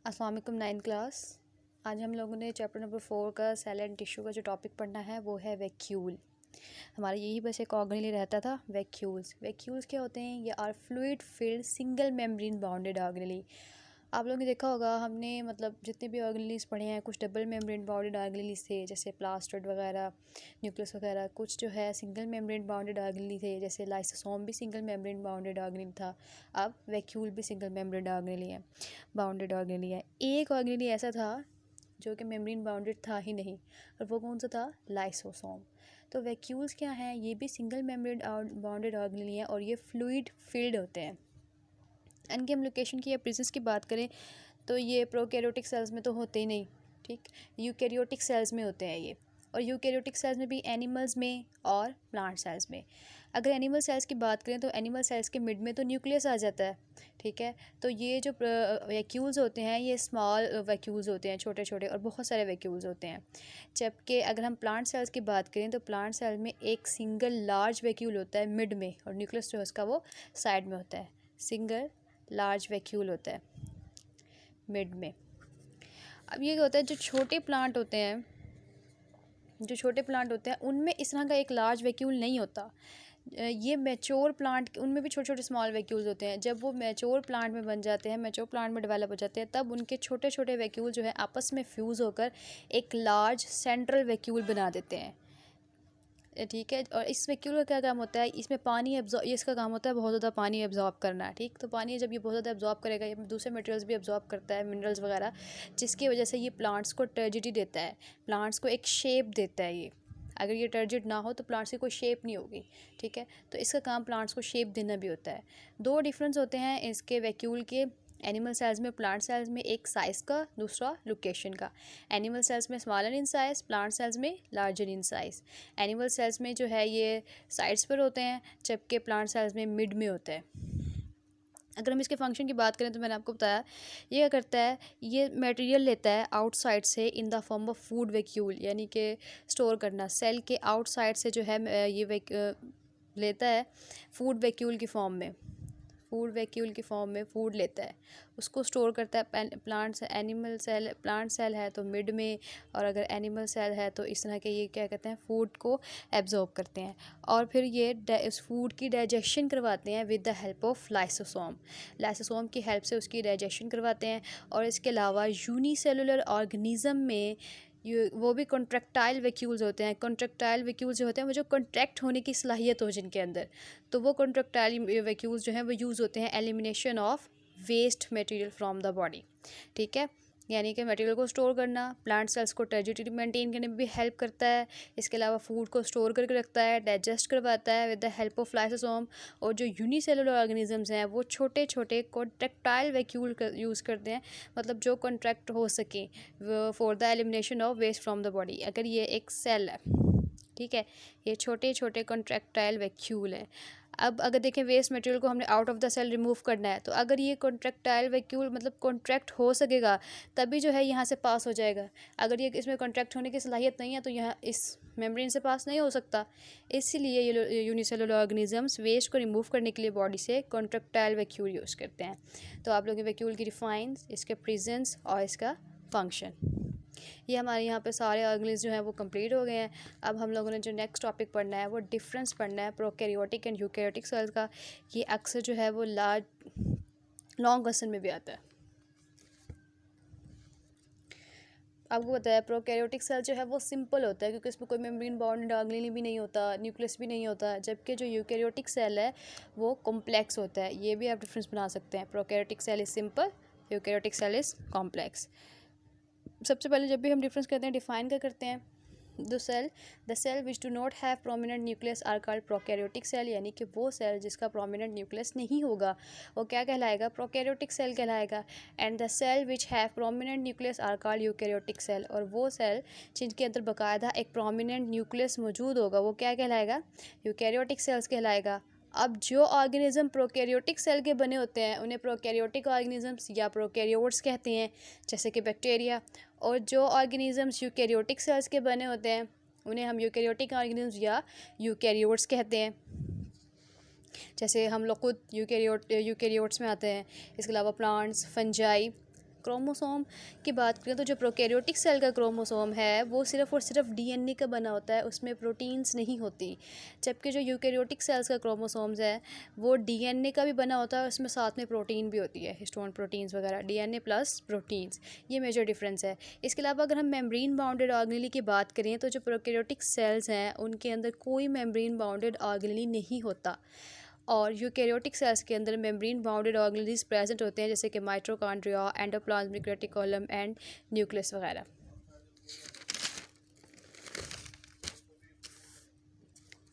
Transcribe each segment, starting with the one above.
अस्सलाम वालेकुम 9th class. आज हम लोगों ने चैप्टर नंबर 4 का सेल एंड टिश्यू का जो टॉपिक पढ़ना है वो है वैक्यूल। हमारा यही बस एक ऑर्गेनली रहता था वैक्यूल्स। वैक्यूल्स क्या होते हैं? ये are fluid filled single membrane bounded organelles. आप लोगों ने देखा होगा, हमने मतलब जितने भी ऑर्गेनलीज पढ़े हैं कुछ डबल मेम्ब्रेन बाउंडेड ऑर्गेनलीज थे, जैसे प्लास्टिड वगैरह, न्यूक्लियस वगैरह। कुछ जो है सिंगल मेम्ब्रेन बाउंडेड ऑर्गेनली थे, जैसे लाइसोसोम भी सिंगल मेम्ब्रेन बाउंडेड ऑर्गेनली था। अब वैक्यूल भी सिंगल मेम्ब्रेन ऑर्गेनली है, बाउंडेड ऑर्गेनली है। एक ऑर्गेनली ऐसा था जो कि मेम्ब्रेन बाउंडेड था ही नहीं, और वो कौन सा था? लाइसोसोम। तो वैक्यूल्स क्या हैं? ये भी सिंगल मेम्ब्रेन बाउंडेड ऑर्गेनली हैं और ये फ्लूइड फिल्ड होते हैं। इनकी हम लोकेशन की या प्रेजेंस की बात करें तो ये प्रोकैरियोटिक सेल्स में तो होते ही नहीं, ठीक, यूकैरियोटिक सेल्स में होते हैं ये। और यूकैरियोटिक सेल्स में भी एनिमल्स में और प्लांट सेल्स में। अगर एनिमल सेल्स की बात करें तो एनिमल सेल्स के मिड में तो न्यूक्लियस आ जाता है, ठीक है। तो ये जो वैक्यूल्स होते हैं ये स्मॉल वैक्यूल्स होते हैं, छोटे छोटे, और बहुत सारे वैक्यूल्स होते हैं। जबकि अगर हम प्लांट सेल्स की बात करें तो प्लांट सेल में एक सिंगल लार्ज वैक्यूल होता है मिड में, और न्यूक्लियस जो है उसका वो साइड में होता है। सिंगल लार्ज वैक्यूल होता है मिड में। अब ये क्या होता है, जो छोटे प्लांट होते हैं उनमें इस तरह का एक लार्ज वैक्यूल नहीं होता। ये मैच्योर प्लांट, उनमें भी छोटे छोटे स्मॉल वैक्यूल्स होते हैं। जब वो मैच्योर प्लांट में बन जाते हैं, मैच्योर प्लांट में डेवलप हो जाते हैं, तब उनके छोटे छोटे वैक्यूल जो है आपस में फ्यूज़ होकर एक लार्ज सेंट्रल वैक्यूल बना देते हैं, ठीक है। और इस वैक्यूल का क्या काम होता है? इसमें पानी एब्जॉर्ब, ये इसका काम होता है बहुत ज़्यादा पानी एब्जॉर्ब करना, ठीक। तो पानी जब ये बहुत ज़्यादा एब्जॉर्ब करेगा, ये दूसरे मटेरियल्स भी एब्जॉर्ब करता है, मिनरल्स वगैरह, जिसकी वजह से ये प्लांट्स को टर्जिडी देता है, प्लांट्स को एक शेप देता है ये। अगर ये टर्जिड ना हो तो प्लांट्स की कोई शेप नहीं होगी, ठीक है। तो इसका काम प्लांट्स को शेप देना भी होता है। दो डिफरेंस होते हैं इसके वैक्यूल के, एनिमल सेल्स में, प्लांट सेल्स में। एक साइज़ का, दूसरा लोकेशन का। एनिमल सेल्स में smaller in size, plant cells में larger in size. Animal cells में जो है ये साइड्स पर होते हैं, जबकि प्लांट सेल्स में मिड में होता है। अगर हम इसके फंक्शन की बात करें तो मैंने आपको बताया ये क्या करता है, ये मटेरियल लेता है आउटसाइड से in the form of food vacuole, यानी कि स्टोर करना। सेल के आउटसाइड से जो है लेता है फूड वैक्यूल की फॉर्म में, फूड वैक्यूल की फॉर्म में फूड लेता है, उसको स्टोर करता है। प्लांट सेल है तो मिड में, और अगर एनिमल सेल है तो इस तरह के ये क्या कहते हैं, फूड को एब्जॉर्ब करते हैं। और फिर ये इस फूड की डाइजेशन करवाते हैं with the help of lysosome. Lysosome की हेल्प से उसकी डाइजेशन करवाते हैं। और इसके अलावा यूनिसेलुलर ऑर्गेनिज्म में वो भी कॉन्ट्रैक्टाइल वैक्यूल्स होते हैं। कॉन्ट्रैक्टाइल वैक्यूल्स जो होते हैं वो जो कॉन्ट्रैक्ट होने की सलाहियत हो जिनके अंदर, तो वो कॉन्ट्रैक्टाइल वैक्यूल्स जो हैं वो यूज़ होते हैं elimination of waste material from the body, ठीक है। यानी कि मटेरियल को स्टोर करना, प्लांट सेल्स को टर्जिडिटी मेंटेन करने में भी हेल्प करता है। इसके अलावा फूड को स्टोर करके रखता है, डाइजेस्ट करवाता है with the help of lysosome. और जो यूनिसेलुलर ऑर्गेनिजम्स हैं वो छोटे छोटे कॉन्ट्रैक्टाइल वैक्यूल यूज़ करते हैं, मतलब जो कॉन्ट्रैक्ट हो सके for the elimination of waste from the body. अगर ये एक सेल है, ठीक है, ये छोटे छोटे कॉन्ट्रैक्टाइल वैक्यूल है। अब अगर देखें वेस्ट मटेरियल को हमने out of the cell remove करना है, तो अगर ये कॉन्ट्रैक्टाइल वैक्यूल मतलब कॉन्ट्रैक्ट हो सकेगा तभी जो है यहाँ से पास हो जाएगा। अगर ये इसमें कॉन्ट्रैक्ट होने की सलाहियत नहीं है तो यहाँ इस मेम्ब्रेन से पास नहीं हो सकता। इसीलिए ये यूनिसेलुलर ऑर्गेनिजम्स वेस्ट को रिमूव करने के लिए बॉडी से कॉन्ट्रैक्टाइल वैक्यूल यूज़ करते हैं। तो आप लोग वैक्यूल की डिफाइन, इसके प्रेजेंस और इसका फंक्शन, ये हमारे यहाँ पे सारे ऑर्गेनिज्म जो हैं वो कंप्लीट हो गए हैं। अब हम लोगों ने जो नेक्स्ट टॉपिक पढ़ना है वो डिफरेंस पढ़ना है प्रोकैरियोटिक एंड यूकैरियोटिक सेल्स का। ये अक्सर जो है वो लॉन्ग क्वेश्चन में भी आता है। आपको पता है प्रोकैरियोटिक सेल जो है वो सिंपल होता है, क्योंकि इसमें कोई मेम्ब्रेन बाउंडेड ऑर्गेनेली भी नहीं होता, न्यूक्लियस भी नहीं होता। जबकि जो यूकैरियोटिक सेल है वो कॉम्प्लेक्स होता है। ये भी आप डिफरेंस बना सकते हैं, prokaryotic cell is simple, eukaryotic cell is complex. सबसे पहले जब भी हम डिफरेंस करते हैं, डिफाइन क्या करते हैं? The cell which do not have prominent nucleus are called prokaryotic cell, यानी कि वो सेल जिसका प्रोमिनेंट न्यूक्लियस नहीं होगा वो क्या कहलाएगा? प्रोकैरियोटिक सेल कहलाएगा। And the cell which have prominent nucleus are called eukaryotic cell, और वो सेल जिनके अंदर बाकायदा एक प्रोमिनेंट न्यूक्लियस मौजूद होगा वो क्या कहलाएगा? यूकैरियोटिक सेल्स कहलाएगा। अब जो ऑर्गेनिज्म प्रोकैरियोटिक सेल के बने होते हैं उन्हें प्रोकैरियोटिक ऑर्गेनिजम्स या प्रोकैरियोट्स कहते हैं, जैसे कि बैक्टीरिया। और जो ऑर्गेनिजम्स यूकैरियोटिक सेल्स के बने होते हैं उन्हें हम यूकैरियोटिक ऑर्गेनिजम्स या यूकैरियोट्स कहते हैं, जैसे हम लोग खुद यूकैरियोट्स में आते हैं। इसके अलावा प्लांट्स, फंजाई, क्रोमोसोम की बात करें तो जो प्रोकैरियोटिक सेल का क्रोमोसोम है वो सिर्फ़ और सिर्फ डीएनए का बना होता है, उसमें प्रोटीन्स नहीं होती। जबकि जो यूकैरियोटिक सेल्स का क्रोमोसोम्स है वो डीएनए का भी बना होता है, उसमें साथ में प्रोटीन भी होती है, हिस्टोन प्रोटीन्स वगैरह, डीएनए प्लस प्रोटीन्स, ये मेजर डिफरेंस है। इसके अलावा अगर हम मेम्ब्रेन बाउंडेड ऑर्गेनेली की बात करें तो जो प्रोकैरियोटिक सेल्स हैं उनके अंदर कोई मेम्ब्रेन बाउंडेड ऑर्गेनेली नहीं होता, और यूकैरियोटिक सेल्स के अंदर मेम्ब्रेन बाउंडेड ऑर्गेनेलीज प्रेजेंट होते हैं, जैसे कि mitochondria, endoplasmic reticulum and nucleus वगैरह।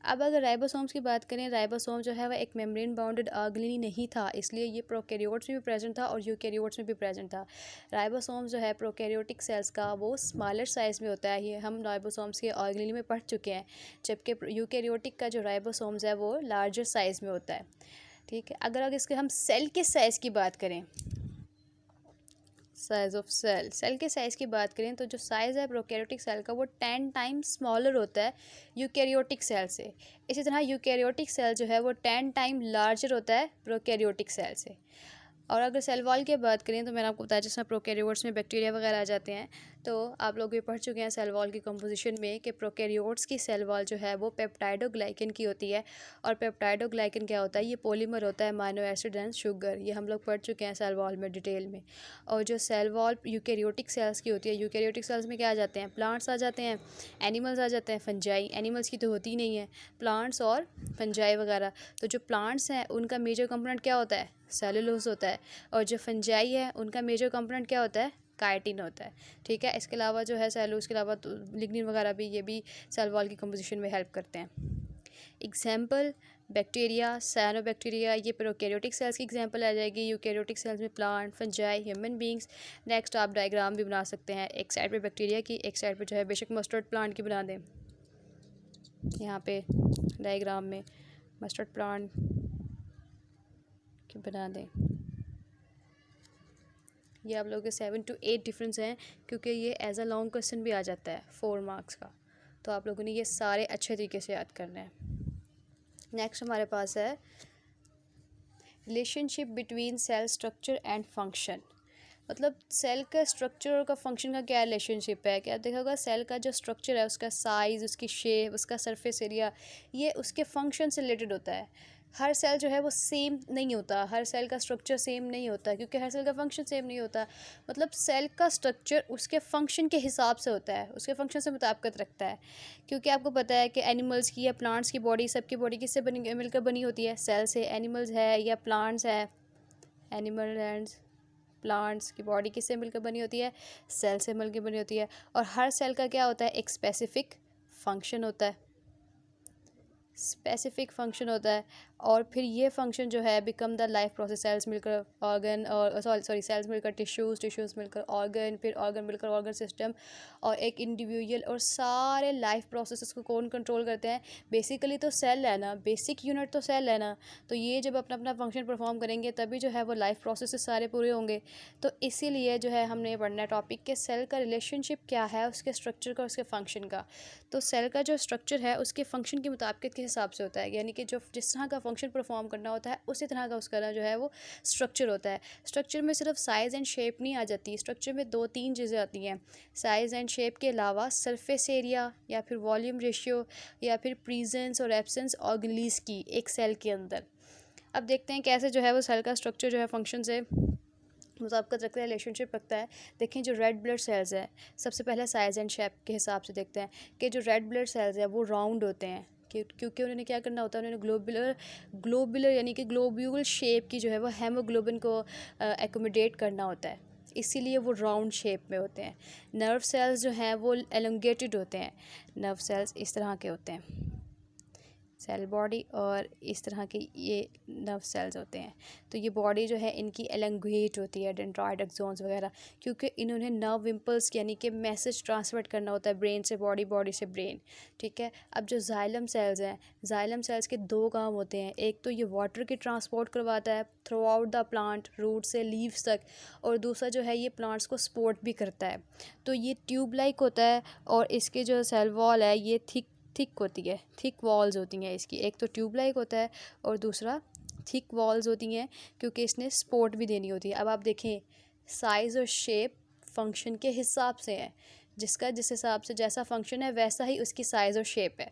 अब अगर राइबोसोम्स की बात करें, राइबोसोम जो है वह एक मेम्ब्रेन बाउंडेड ऑर्गेनेली नहीं था, इसलिए ये प्रोकैरियोट्स में भी प्रेजेंट था और यूकैरियोट्स में भी प्रेजेंट था। राइबोसोम जो है प्रोकैरियोटिक सेल्स का वो स्मॉलर साइज़ में होता है, ये हम राइबोसोम्स के ऑर्गेनेली में पढ़ चुके हैं, जबकि यूकैरियोटिक का जो राइबोसोम्स है वो लार्जर साइज़ में होता है। ठीक है, अगर इसके हम सेल के साइज़ की बात करें, साइज़ ऑफ सेल के साइज़ की बात करें तो जो साइज़ है प्रोकैरियोटिक सेल का वो 10 टाइम्स स्मॉलर होता है यूकैरियोटिक सेल से। इसी तरह यूकैरियोटिक सेल जो है वो 10 टाइम लार्जर होता है प्रोकैरियोटिक सेल से। और अगर सेल वॉल की बात करें तो मैंने आपको बताया जिसमें प्रोकैरियोट्स में बैक्टीरिया वगैरह आ जाते हैं, तो आप लोग भी पढ़ चुके हैं सेल वॉल की कंपोजिशन में कि प्रोकैरियोट्स की सेल वॉल जो है वो पेप्टाइडोग्लाइकन की होती है। और पेप्टाइडोग्लाइकन क्या होता है, ये पॉलीमर होता है अमीनो एसिड एंड शुगर, ये हम लोग पढ़ चुके हैं सेल वॉल में डिटेल में। और जो सेल वॉल यूकैरियोटिक सेल्स की होती है, यूकैरियोटिक सेल्स में क्या आ जाते हैं, प्लांट्स आ जाते हैं, एनिमल्स आ जाते हैं, फंजाई, एनिमल्स की तो होती ही नहीं है, प्लांट्स और फंजाई वगैरह। तो जो प्लांट्स हैं उनका मेजर कंपोनेंट क्या होता है, सेलुलोज होता है, और जो फंजाई है उनका मेजर कंपोनेंट क्या होता है, काइटिन होता है। ठीक है, इसके अलावा जो है सेलुलोज के अलावा तो लिग्निन वगैरह भी, ये भी सेल वॉल की कंपोजिशन में हेल्प करते हैं। एग्जाम्पल बैक्टीरिया, साइनोबैक्टीरिया, ये प्रोकैरियोटिक सेल्स की एग्जांपल आ जाएगी। यूकैरियोटिक सेल्स में plant, fungi, human beings. Next आप डायग्राम भी बना सकते हैं, एक साइड पे बैक्टीरिया की, एक साइड पे जो है बेशक मस्टर्ड प्लांट की बना दें। यहाँ पे डायग्राम में मस्टर्ड प्लांट की बना दें। ये आप लोगों के 7 to 8 डिफरेंस हैं, क्योंकि ये एज अ लॉन्ग क्वेश्चन भी आ जाता है 4 मार्क्स का, तो आप लोगों ने ये सारे अच्छे तरीके से याद करना है। नेक्स्ट हमारे पास है relationship between cell structure and function. मतलब सेल का स्ट्रक्चर और का फंक्शन का क्या रिलेशनशिप है, क्या देखा होगा, सेल का जो स्ट्रक्चर है उसका साइज़, उसकी शेप, उसका सरफेस एरिया, ये उसके फंक्शन से रिलेटेड होता है। हर सेल जो है वो सेम नहीं होता, हर सेल का स्ट्रक्चर सेम नहीं होता, क्योंकि हर सेल का फंक्शन सेम नहीं होता। मतलब सेल का स्ट्रक्चर उसके फंक्शन के हिसाब से होता है, उसके फंक्शन से मुताबिकत रखता है। क्योंकि आपको पता है कि एनिमल्स की या प्लांट्स की बॉडी, सबकी बॉडी किससे बनी, मिलकर बनी होती है, सेल से। एनिमल्स है या प्लांट्स है, एनिमल एंड प्लांट्स की बॉडी किससे मिलकर बनी होती है, सेल से मिलकर बनी होती है। और हर सेल का क्या होता है, एक स्पेसिफिक फंक्शन होता है, स्पेसिफिक फंक्शन होता है। और फिर ये फंक्शन जो है become the life process, cells मिलकर ऑर्गन, और सॉरी सेल्स मिलकर टिश्यूज़, टिश्यूज़ मिलकर ऑर्गन, फिर ऑर्गन मिलकर ऑर्गन सिस्टम, और एक इंडिविजुअल। और सारे लाइफ प्रोसेस को कौन कंट्रोल करते हैं, बेसिकली तो सेल है ना, बेसिक यूनिट तो सेल है ना। तो ये जब अपना अपना फंक्शन परफॉर्म करेंगे तभी जो है वो लाइफ प्रोसेस सारे पूरे होंगे। तो इसीलिए जो है हमने ये पढ़ना है टॉपिक के सेल का रिलेशनशिप क्या है उसके स्ट्रक्चर का, उसके फंक्शन का। तो सेल का जो स्ट्रक्चर है उसके फंक्शन की मुताबिकत के हिसाब से होता है, यानी कि जो जिस तरह का फंक्शन परफॉर्म करना होता है उसी तरह का उसका जो है वो स्ट्रक्चर होता है। स्ट्रक्चर में सिर्फ साइज़ एंड शेप नहीं आ जाती, स्ट्रक्चर में 2-3 चीज़ें आती हैं। साइज़ एंड शेप के अलावा सरफेस एरिया, या फिर वॉल्यूम रेशियो, या फिर प्रेजेंस और एब्सेंस ऑर्गेनेलीज की एक सेल के अंदर। अब देखते हैं कैसे जो है वो सेल का स्ट्रक्चर जो है फंक्शन से मुताबिकत रखता है, रिलेशनशिप रखता है। देखें जो रेड ब्लड सेल्स हैं, सबसे पहले साइज़ एंड शेप के हिसाब से देखते हैं कि जो रेड ब्लड सेल्स हैं वो राउंड होते हैं, क्योंकि उन्होंने क्या करना होता है, उन्होंने ग्लोबुलर यानी कि ग्लोब्यूल शेप की जो है वो हेमोग्लोबिन को एकोमोडेट करना होता है, इसीलिए वो राउंड शेप में होते हैं। नर्व सेल्स जो हैं वो एलोंगेटेड होते हैं, नर्व सेल्स इस तरह के होते हैं, सेल बॉडी, और इस तरह के ये नर्व सेल्स होते हैं। तो ये बॉडी जो है इनकी एलोंगेट होती है, डेंड्राइट, एक्सॉन्स वगैरह, क्योंकि इन्होंने नर्व इम्पल्स यानी कि मैसेज ट्रांसमिट करना होता है ब्रेन से बॉडी, बॉडी से ब्रेन। ठीक है, अब जो जाइलम सेल्स हैं, जाइलम सेल्स के 2 काम होते हैं, एक तो ये वाटर की ट्रांसपोर्ट करवाता है throughout the plant, root से लीव्स तक, और दूसरा जो है ये प्लांट्स को सपोर्ट भी करता है। तो ये ट्यूब लाइक होता है, और इसके जो सेल वॉल है ये थिक होती है, थिक वॉल्स होती हैं इसकी, एक तो ट्यूब लाइक होता है और दूसरा थिक वॉल्स होती हैं, क्योंकि इसने सपोर्ट भी देनी होती है। अब आप देखें साइज़ और शेप फंक्शन के हिसाब से है, जिसका जिस हिसाब से जैसा फंक्शन है वैसा ही उसकी साइज़ और शेप है।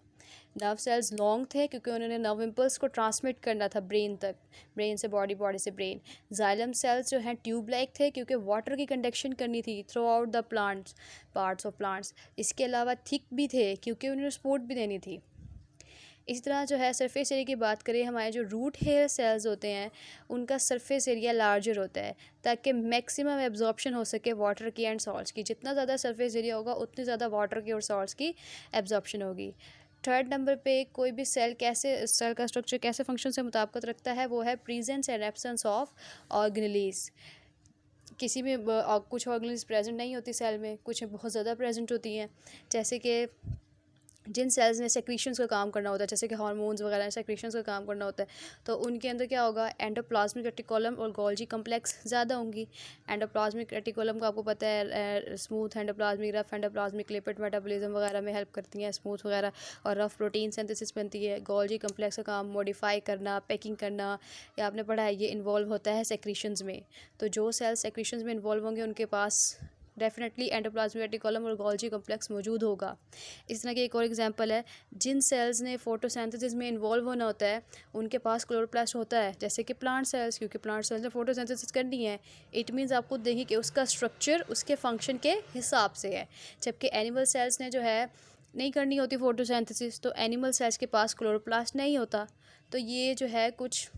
नर्व सेल्स लॉन्ग थे क्योंकि उन्होंने नर्व इम्पल्स को ट्रांसमिट करना था ब्रेन तक, ब्रेन से बॉडी, बॉडी से ब्रेन। जाइलम सेल्स जो हैं ट्यूब लाइक थे क्योंकि वाटर की कंडक्शन करनी थी through out the plants, parts of plants. इसके अलावा थिक भी थे क्योंकि उन्होंने सपोर्ट भी देनी थी। इसी तरह जो है सरफेस एरिया की बात करें, हमारे जो रूट हेयर सेल्स होते हैं उनका सरफेस एरिया लार्जर होता है ताकि मैक्सिमम एब्जॉर्प्शन हो सके वाटर की एंड सॉल्ट्स की। जितना ज़्यादा सरफेस एरिया होगा उतनी ज़्यादा वाटर की और सॉल्ट्स की एब्जॉर्प्शन होगी। थर्ड नंबर पे कोई भी सेल का स्ट्रक्चर कैसे फंक्शन से मुताबिकत रखता है, वो है presence and absence of organelles. किसी में कुछ ऑर्गेनेलीज प्रेजेंट नहीं होती सेल में, कुछ बहुत ज़्यादा प्रेजेंट होती हैं। जैसे कि जिन सेल्स ने सेक्रीशंस का काम करना होता है, जैसे कि हार्मोन्स वगैरह सेक्रीशंस का काम करना होता है, तो उनके अंदर क्या होगा, एंडोप्लाज्मिक रेटिकुलम और गोल्जी कम्प्लेक्स ज़्यादा होंगी। एंडोप्लाज्मिक रेटिकुलम का आपको पता है smooth endoplasmic, rough endoplasmic lipid metabolism वगैरह में हेल्प करती हैं, स्मूथ वगैरह और रफ प्रोटीन सिंथेसिस बनती है। गोल्जी कम्प्लेक्स का काम मॉडिफाई करना, पैकिंग करना, या आपने पढ़ा है ये इन्वॉल्व होता है सेक्रीशंस में। तो जो सेल्स सेक्रीशंस में इन्वॉल्व होंगे उनके पास डेफिनेटली एंडोप्लाज्मिक रेटिकुलम और गोल्जी कम्प्लेक्स मौजूद होगा। इस तरह की एक और एग्जांपल है, जिन सेल्स ने फोटोसिंथेसिस में इन्वॉल्व होना होता है उनके पास क्लोरोप्लास्ट होता है, जैसे कि प्लांट सेल्स, क्योंकि प्लांट सेल्स ने फोटोसिंथेसिस करनी है। इट मीन्स आप खुद देखिए कि उसका स्ट्रक्चर उसके फंक्शन के हिसाब से है। जबकि एनिमल सेल्स ने जो है नहीं करनी होती फोटोसिंथेसिस, तो एनिमल सेल्स के पास क्लोरोप्लास्ट नहीं होता। तो ये जो है कुछ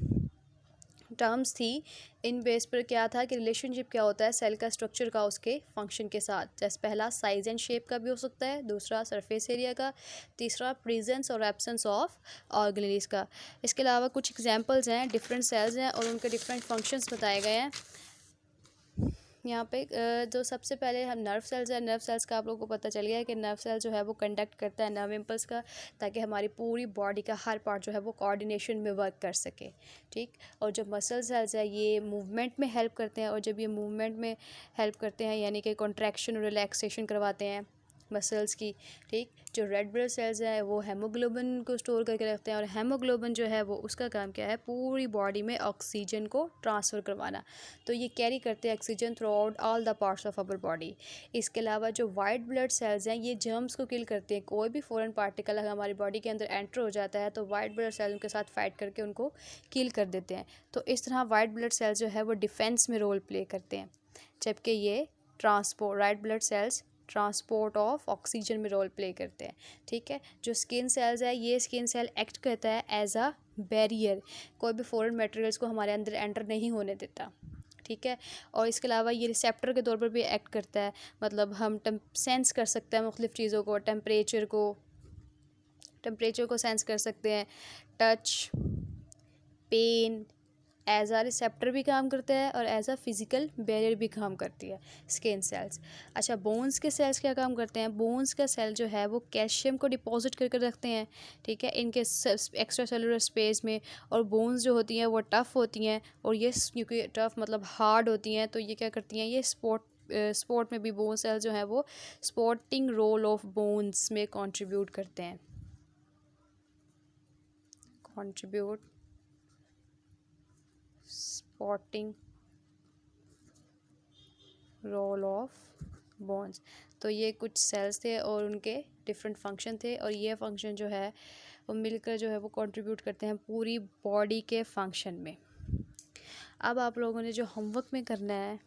टर्म्स थी, इन बेस पर क्या था कि रिलेशनशिप क्या होता है सेल का स्ट्रक्चर का उसके फंक्शन के साथ। जैसे पहला साइज एंड शेप का भी हो सकता है, दूसरा सरफेस एरिया का, तीसरा प्रेजेंस और एब्सेंस ऑफ ऑर्गेनेलीज का। इसके अलावा कुछ एग्जांपल्स हैं, डिफरेंट सेल्स हैं और उनके डिफरेंट फंक्शंस बताए गए हैं। यहाँ पे जो सबसे पहले हम नर्व सेल्स है, नर्व सेल्स का आप लोगों को पता चल गया है कि नर्व सेल जो है वो कंडक्ट करता है नर्व इम्पल्स का, ताकि हमारी पूरी बॉडी का हर पार्ट जो है वो कोऑर्डिनेशन में वर्क कर सके। ठीक। और जो मसल सेल्स है ये मूवमेंट में हेल्प करते हैं, और जब ये मूवमेंट में हेल्प करते हैं यानी कि कॉन्ट्रैक्शन और रिलैक्सेशन करवाते हैं मसल्स की। ठीक। जो रेड ब्लड सेल्स हैं वो हेमोग्लोबिन को स्टोर करके रखते हैं, और हेमोग्लोबिन जो है वो उसका काम क्या है, पूरी बॉडी में ऑक्सीजन को ट्रांसफ़र करवाना। तो ये कैरी करते हैं oxygen through out all the parts of our body. इसके अलावा जो वाइट ब्लड सेल्स हैं ये जर्म्स को किल करते हैं। कोई भी फॉरेन पार्टिकल अगर हमारी बॉडी के अंदर एंटर हो जाता है तो वाइट ब्लड सेल्स उनके साथ फाइट करके उनको किल कर देते हैं। तो इस तरह वाइट ब्लड सेल्स जो है वो डिफेंस में रोल प्ले करते हैं, जबकि ये white blood cells transport of oxygen में रोल प्ले करते हैं। ठीक है। जो स्किन सेल्स है, ये स्किन सेल एक्ट करता है एज अ बैरियर, कोई भी फॉरेन मटेरियल्स को हमारे अंदर एंटर नहीं होने देता। ठीक है। और इसके अलावा ये रिसेप्टर के तौर पर भी एक्ट करता है, मतलब हम सेंस कर सकते हैं मुख्तलिफ़ चीज़ों को, टेम्परेचर को सेंस कर सकते हैं, टच, पेन, एज आ रिसेप्टर भी काम करता है और एज आ फिज़िकल बैरियर भी काम करती है स्किन सेल्स। अच्छा, बोन्स के सेल्स क्या काम करते हैं, बोन्स का सेल जो है वो कैल्शियम को डिपॉजिट करके रखते हैं। ठीक है, इनके एक्स्ट्रा सेलुलर स्पेस में। और बोन्स जो होती हैं वो टफ़ होती हैं, और ये क्योंकि टफ़ मतलब हार्ड होती हैं, तो ये क्या करती हैं, ये स्पोर्ट में भी बोन सेल्स जो है वो स्पोर्टिंग रोल ऑफ बोन्स में कंट्रीब्यूट करते हैं, स्पॉटिंग रोल ऑफ बोन्स। तो ये कुछ सेल्स थे और उनके डिफरेंट फंक्शन थे, और ये फंक्शन जो है वो मिलकर जो है वो कंट्रीब्यूट करते हैं पूरी बॉडी के फंक्शन में। अब आप लोगों ने जो होमवर्क में करना है,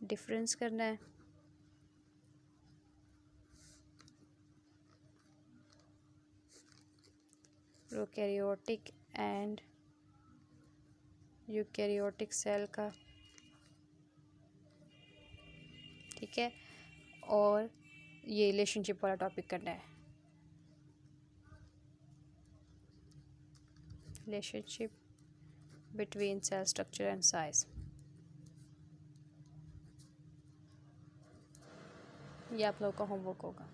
डिफरेंस करना है। प्रोकैरियोटिक एंड यूकैरियोटिक सेल का। ठीक है। और ये रिलेशनशिप वाला टॉपिक करना है, relationship between cell structure and size. ये आप लोगों का होमवर्क होगा।